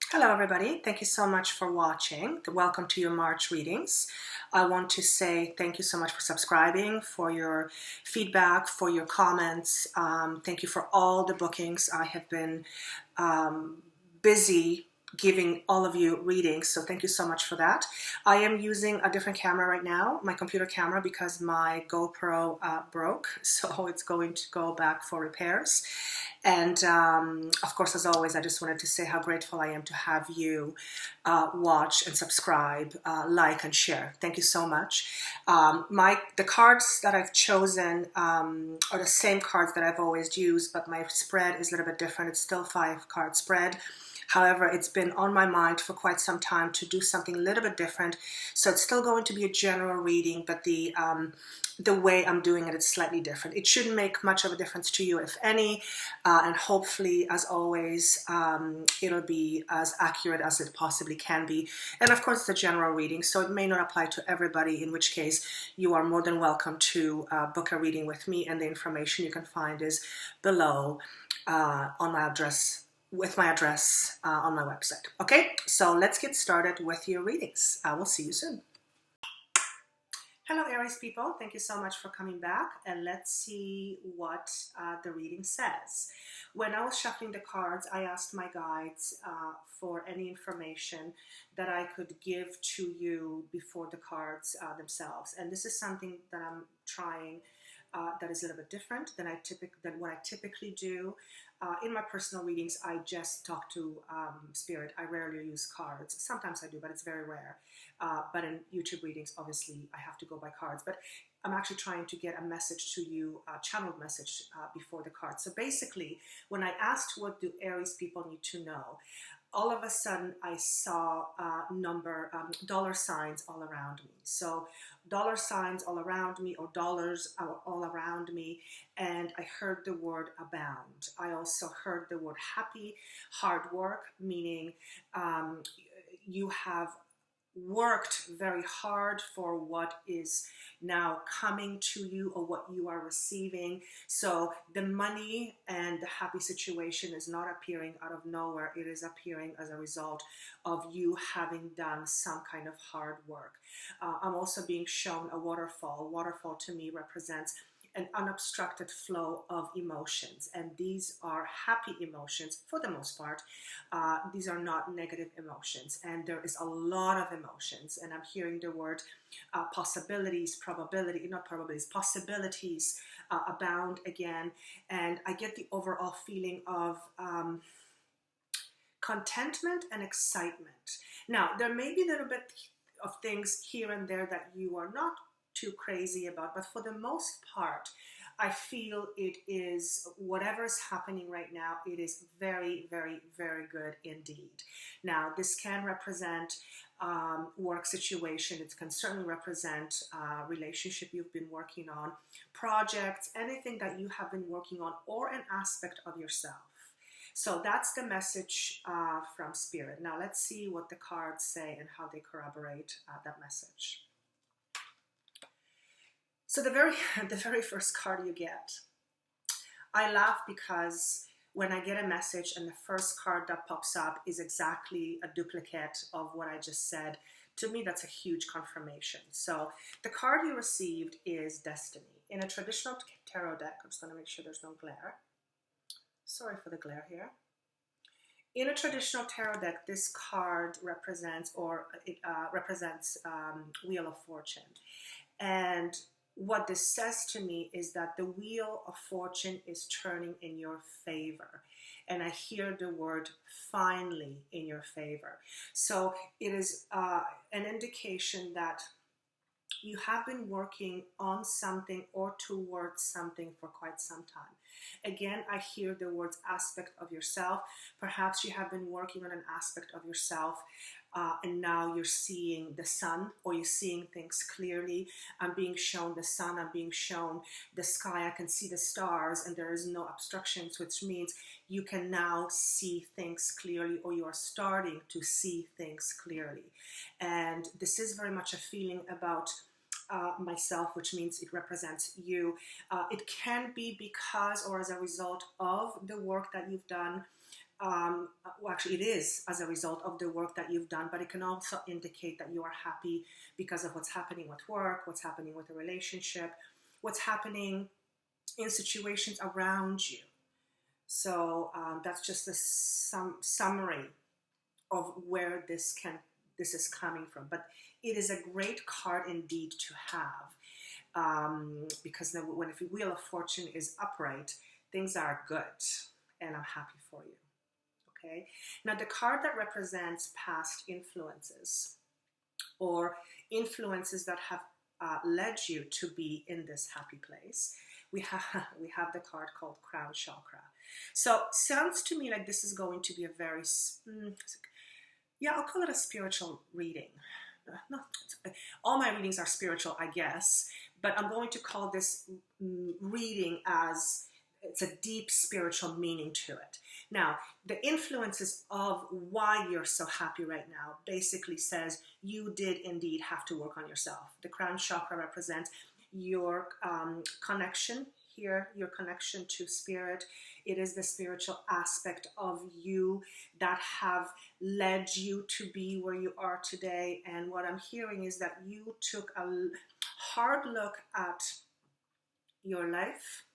Hello everybody, thank you so much for watching. Welcome to your March readings. I want to say thank you so much for subscribing, for your feedback, for your comments. Thank you for all the bookings. I have been busy giving all of you readings, so thank you so much for that. I am using a different camera right now, my computer camera, because my GoPro broke, so it's going to go back for repairs. And of course, as always, I just wanted to say how grateful I am to have you watch and subscribe, like and share. Thank you so much. The cards that I've chosen are the same cards that I've always used, but my spread is a little bit different. It's still 5-card spread. However, it's been on my mind for quite some time to do something a little bit different. So it's still going to be a general reading, but the way I'm doing it is slightly different. It shouldn't make much of a difference to you, if any, and hopefully, as always, it'll be as accurate as it possibly can be. And of course, it's a general reading, so it may not apply to everybody, in which case you are more than welcome to book a reading with me, and the information you can find is below on my address, with my address on my website. Okay, so let's get started with your readings. I will see you soon. Hello Aries people, thank you so much for coming back, and let's see what the reading says. When I was shuffling the cards, I asked my guides for any information that I could give to you before the cards themselves, and this is something that I'm trying that is a little bit different than what I typically do. In my personal readings, I just talk to Spirit. I rarely use cards. Sometimes I do, but it's very rare. But in YouTube readings, obviously, I have to go by cards. But I'm actually trying to get a message to you, a channeled message before the cards. So basically, when I asked what do Aries people need to know, all of a sudden I saw dollar signs all around me. So dollar signs all around me, or dollars all around me, and I heard the word abound. I also heard the word happy, hard work, meaning you have worked very hard for what is now coming to you, or what you are receiving. So the money and the happy situation is not appearing out of nowhere. It is appearing as a result of you having done some kind of hard work. I'm also being shown a waterfall. Waterfall to me represents an unobstructed flow of emotions, and these are happy emotions for the most part. These are not negative emotions, and there is a lot of emotions, and I'm hearing the word possibilities, possibilities abound again, and I get the overall feeling of contentment and excitement. Now, there may be a little bit of things here and there that you are not too crazy about, but for the most part, I feel it is, whatever is happening right now, it is very, very, very good indeed. Now, this can represent work situation. It can certainly represent relationship you've been working on, projects, anything that you have been working on, or an aspect of yourself. So that's the message from Spirit. Now let's see what the cards say and how they corroborate that message. So the very first card you get, I laugh because when I get a message and the first card that pops up is exactly a duplicate of what I just said, to me that's a huge confirmation. So the card you received is Destiny. In a traditional tarot deck, I'm just going to make sure there's no glare. Sorry for the glare here. In a traditional tarot deck, this card represents, Wheel of Fortune. And what this says to me is that the Wheel of Fortune is turning in your favor. And I hear the word finally in your favor. So it is an indication that you have been working on something or towards something for quite some time. Again, I hear the words aspect of yourself. Perhaps you have been working on an aspect of yourself and now you're seeing the sun, or you're seeing things clearly. I'm being shown the sun, I'm being shown the sky, I can see the stars, and there is no obstructions, which means you can now see things clearly, or you are starting to see things clearly. And this is very much a feeling about myself, which means it represents you. It can be because or as a result of the work that you've done well, actually, it is as a result of the work that you've done, but it can also indicate that you are happy because of what's happening with work, what's happening with a relationship, what's happening in situations around you. So that's just a summary of where this is coming from. But it is a great card indeed to have, because when the Wheel of Fortune is upright, things are good, and I'm happy for you. Okay. Now the card that represents past influences or influences that have led you to be in this happy place, we have the card called Crown Chakra. So sounds to me like this is going to be a very, I'll call it a spiritual reading. No, all my readings are spiritual, I guess, but I'm going to call this reading as it's a deep spiritual meaning to it. Now, the influences of why you're so happy right now basically says you did indeed have to work on yourself. The Crown Chakra represents your connection here, your connection to spirit. It is the spiritual aspect of you that have led you to be where you are today. And what I'm hearing is that you took a hard look at your life,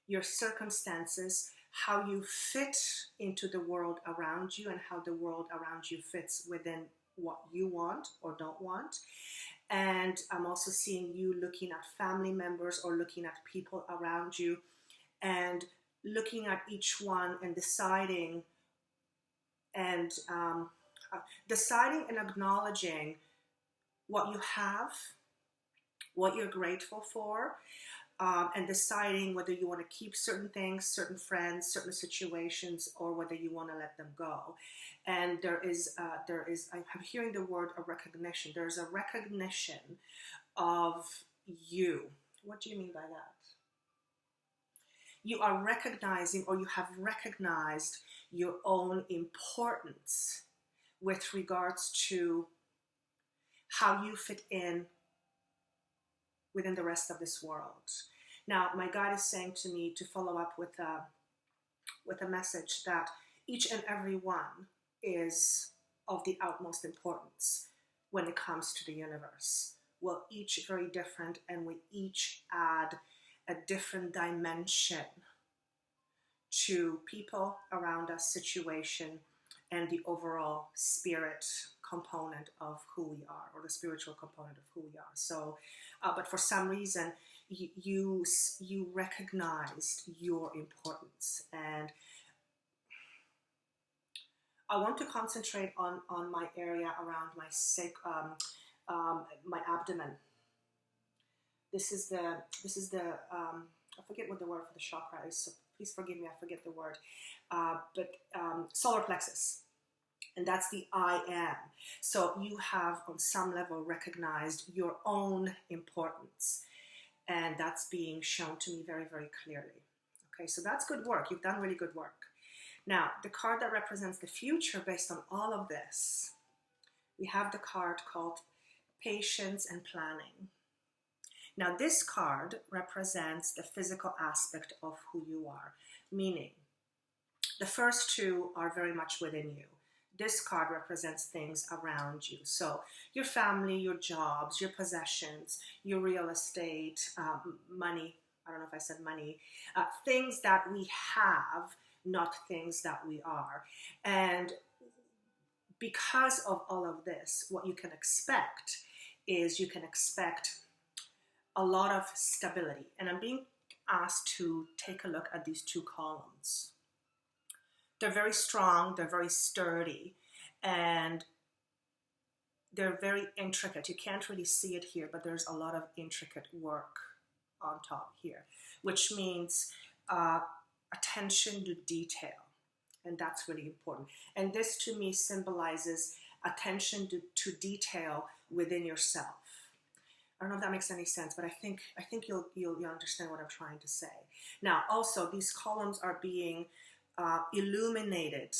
your circumstances, how you fit into the world around you, and how the world around you fits within what you want or don't want. And I'm also seeing you looking at family members or looking at people around you and looking at each one and deciding and acknowledging what you have, what you're grateful for, and deciding whether you want to keep certain things, certain friends, certain situations, or whether you want to let them go. And I'm hearing the word a recognition. There's a recognition of you. What do you mean by that? You are recognizing, or you have recognized your own importance with regards to how you fit in within the rest of this world. Now, my God is saying to me to follow up with a message that each and every one is of the utmost importance when it comes to the universe. We're each very different, and we each add a different dimension to people around us, situation, and the overall spirit component of who we are, or the spiritual component of who we are. So, but for some reason, you recognized your importance, and I want to concentrate on my area around my abdomen. This is the I forget what the word for the chakra is, so please forgive me, I forget the word, but solar plexus. And that's the I am. So you have on some level recognized your own importance. And that's being shown to me very, very clearly. Okay, so that's good work. You've done really good work. Now, the card that represents the future based on all of this, we have the card called Patience and Planning. Now, this card represents the physical aspect of who you are, meaning the first two are very much within you. This card represents things around you. So your family, your jobs, your possessions, your real estate, money. I don't know if I said money. Things that we have, not things that we are. And because of all of this, what you can expect is you can expect a lot of stability. And I'm being asked to take a look at these two columns. They're very strong, they're very sturdy, and they're very intricate. You can't really see it here, but there's a lot of intricate work on top here, which means attention to detail, and that's really important. And this to me symbolizes attention to detail within yourself. I don't know if that makes any sense, but I think you'll understand what I'm trying to say. Now, also, these columns are being illuminated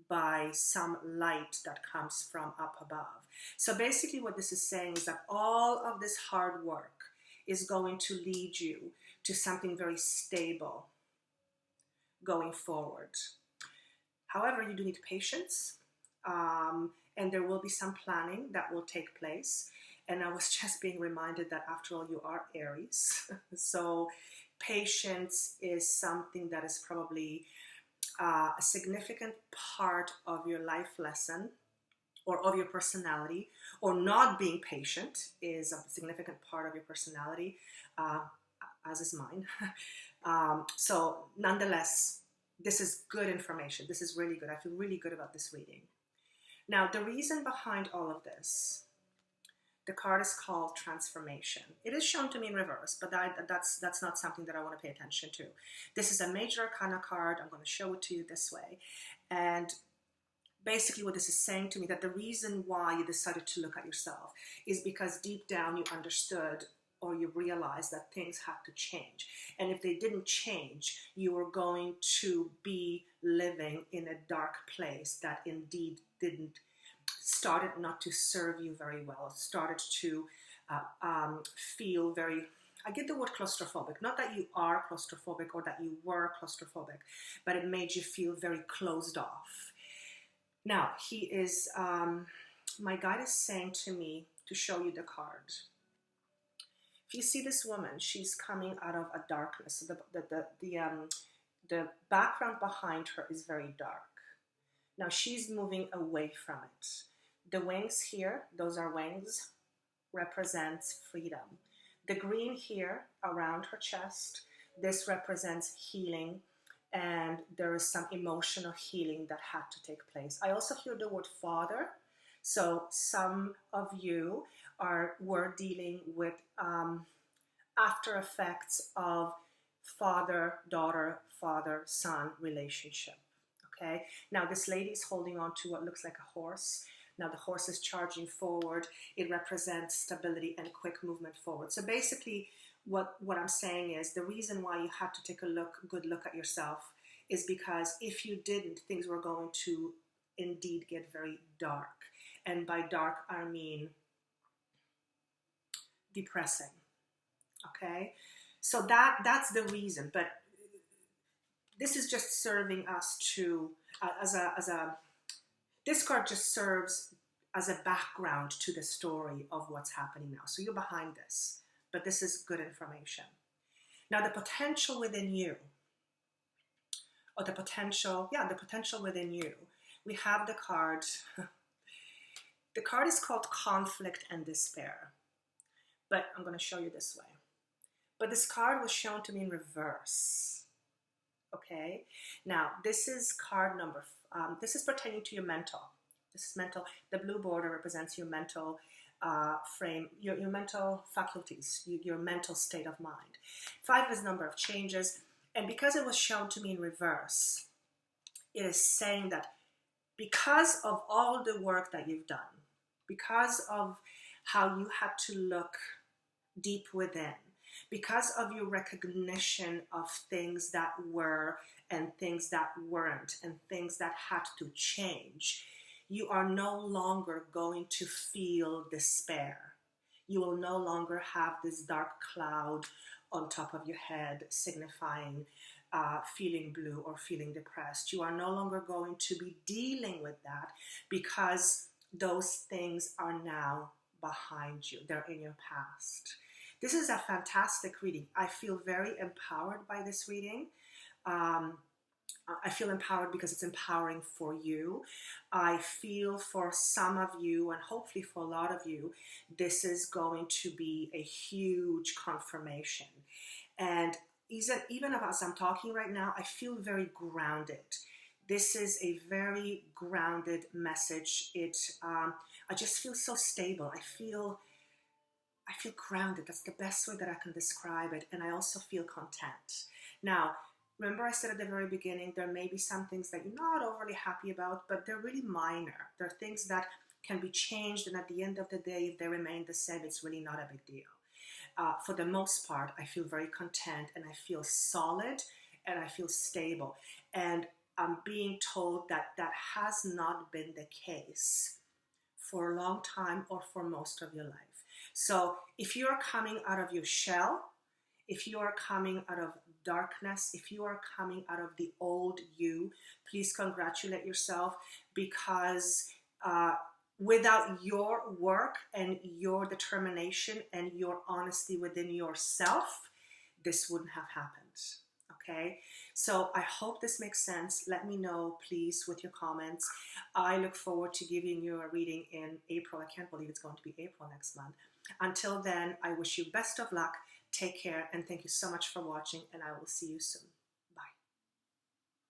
by some light that comes from up above. So basically what this is saying is that all of this hard work is going to lead you to something very stable going forward. However, you do need patience, and there will be some planning that will take place. And I was just being reminded that after all, you are Aries. So patience is something that is probably a significant part of your life lesson or of your personality, or not being patient is a significant part of your personality, as is mine. So nonetheless, this is good information. This is really good. I feel really good about this reading. Now, the reason behind all of this, the card is called Transformation. It is shown to me in reverse, but that's not something that I want to pay attention to. This is a major arcana card. I'm going to show it to you this way. And basically what this is saying to me, that the reason why you decided to look at yourself is because deep down you understood or you realized that things had to change. And if they didn't change, you were going to be living in a dark place that indeed started not to serve you very well. It started to feel very, I get the word claustrophobic, not that you are claustrophobic or that you were claustrophobic, but it made you feel very closed off. Now, my guide is saying to me to show you the card. If you see this woman, she's coming out of a darkness. The background behind her is very dark. Now she's moving away from it. The wings here, those are wings, represents freedom. The green here around her chest, this represents healing, and there is some emotional healing that had to take place. I also hear the word father. So some of you were dealing with after effects of father-daughter, father-son relationship. Okay. Now this lady is holding on to what looks like a horse. Now the horse is charging forward. It represents stability and quick movement forward. So basically what I'm saying is the reason why you have to take a good look at yourself is because if you didn't, things were going to indeed get very dark. And by dark, I mean depressing. Okay. So that's the reason. But this is just serving us to, this card just serves as a background to the story of what's happening now. So you're behind this, but this is good information. Now the potential within you, or the potential within you, we have the card. The card is called Conflict and Despair, but I'm going to show you this way. But this card was shown to me in reverse. Okay, now this is card number, this is pertaining to your mental. This is mental. The blue border represents your mental frame, your mental faculties, your mental state of mind. 5 is number of changes. And because it was shown to me in reverse, it is saying that because of all the work that you've done, because of how you had to look deep within, because of your recognition of things that were and things that weren't and things that had to change, you are no longer going to feel despair. You will no longer have this dark cloud on top of your head signifying feeling blue or feeling depressed. You are no longer going to be dealing with that because those things are now behind you. They're in your past. This is a fantastic reading. I feel very empowered by this reading. I feel empowered because it's empowering for you. I feel for some of you, and hopefully for a lot of you, this is going to be a huge confirmation. And even as I'm talking right now, I feel very grounded. This is a very grounded message. I just feel so stable. I feel grounded. That's the best way that I can describe it. And I also feel content. Now, remember I said at the very beginning, there may be some things that you're not overly happy about, but they're really minor. They're things that can be changed, and at the end of the day, if they remain the same, it's really not a big deal. For the most part, I feel very content, and I feel solid, and I feel stable. And I'm being told that that has not been the case for a long time or for most of your life. So if you're coming out of your shell, if you are coming out of darkness, if you are coming out of the old you, please congratulate yourself, because without your work and your determination and your honesty within yourself, this wouldn't have happened. Okay, so I hope this makes sense. Let me know, please, with your comments. I look forward to giving you a reading in April. I can't believe it's going to be April next month. Until then, I wish you best of luck. Take care, and thank you so much for watching, and I will see you soon.